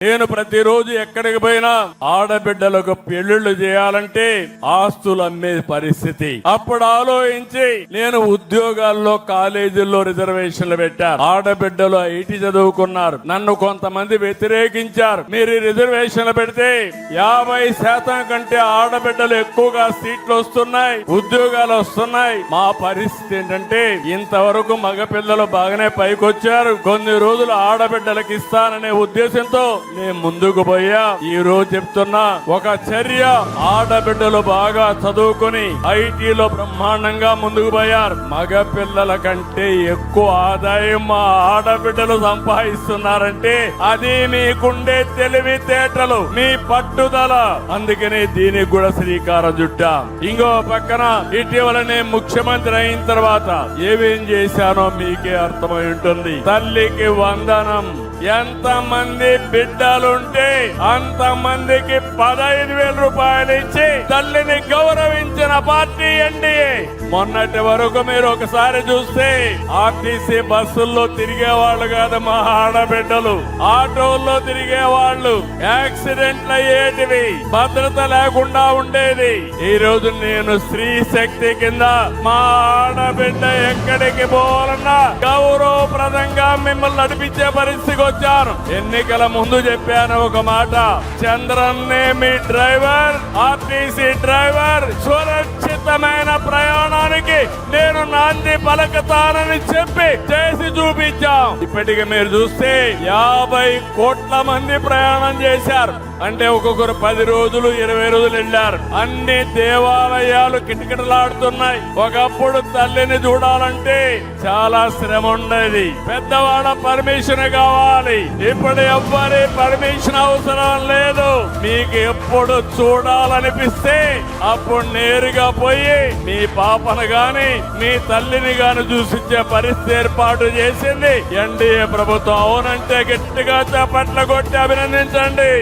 నేను ప్రతిరోజు ఎక్కడికి పోయినా ఆడబిడ్డలకు పెళ్లిళ్లు చేయాలంటే ఆస్తులు అమ్మే పరిస్థితి. అప్పుడు ఆలోచించి నేను ఉద్యోగాల్లో కాలేజీల్లో రిజర్వేషన్లు పెట్టాను. ఆడబిడ్డలు ఐటీ చదువుకున్నారు, నన్ను కొంతమంది వ్యతిరేకించారు. మీరు రిజర్వేషన్లు పెడితే 50% కంటే ఆడబిడ్డలు ఎక్కువగా సీట్లు వస్తున్నాయి, ఉద్యోగాలు వస్తున్నాయి. మా పరిస్థితి ఏంటంటే ఇంతవరకు మగపిల్లలు బాగానే పైకొచ్చారు, కొన్ని రోజులు ఆడబిడ్డలకు ఇస్తాననే ఉద్దేశంతో నేను ముందుకు పోయా. ఈ రోజు చెప్తున్నా, ఒక చర్య, ఆడబిడ్డలు బాగా చదువుకుని ఐటీలో బ్రహ్మాండంగా ముందుకు పోయారు. మగ పిల్లల కంటే ఎక్కువ ఆదాయం మా ఆడబిడ్డలు సంపాదిస్తున్నారంటే అది మీకుండే తెలివితేటలు, మీ పట్టుదల. అందుకనే దీనికి కూడా శ్రీకారం చుట్టా. ఇంకో పక్కన ఇటీవలనే ముఖ్యమంత్రి అయిన తర్వాత ఏమేం చేశానో మీకే అర్థమై ఉంటుంది. తల్లికి వందనం. ఎంతమంది బిడ్డలుంటే అంతమందికి 15,000 రూపాయలు ఇచ్చి తల్లిని గౌరవించిన పార్టీ ఎన్డీఏ. మొన్నటి వరకు మీరు ఒకసారి చూస్తే ఆర్టీసీ బస్సుల్లో తిరిగే వాళ్ళు కాదు మా ఆడబిడ్డలు, ఆటోల్లో తిరిగే వాళ్ళు. యాక్సిడెంట్లు అయ్యేటివి, భద్రత లేకుండా ఉండేది. ఈ రోజు నేను స్త్రీ శక్తి కింద మా ఆడబిడ్డ ఎక్కడికి పోవాలన్నా గౌరవప్రదంగా మిమ్మల్ని నడిపించే పరిస్థితికి వచ్చాను. ఎన్నికల ముందు చెప్పాను ఒక మాట, చంద్రన్నే మీ డ్రైవర్, ఆర్టీసీ డ్రైవర్, సురక్షితమైన ప్రయాణానికి నేను నాంది పలకతానని చెప్పి చేసి చూపించాం. ఇప్పటికి మీరు చూస్తే 50 కోట్ల మంది ప్రయాణం చేశారు. అంటే ఒక్కొక్కరు 10 రోజులు 20 రోజులు వెళ్ళారు. అన్ని దేవాలయాలు కిటకిటలాడుతున్నాయి. ఒకప్పుడు తల్లిని చూడాలంటే చాలా శ్రమ ఉండేది, పెద్దవాళ్ళ పర్మిషన్ కావాలి. ఇప్పుడు ఎవ్వరి పర్మిషన్ అవసరం లేదు. మీకు ఎప్పుడు చూడాలనిపిస్తే అప్పుడు నేరుగా పోయి మీ పాపను గాని మీ తల్లిని గాని చూసించే పరిస్థితి ఏర్పాటు చేసింది ఎన్డీఏ ప్రభుత్వం. అవునంటే గట్టిగా చప్పట్లు కొట్టి అభినందించండి.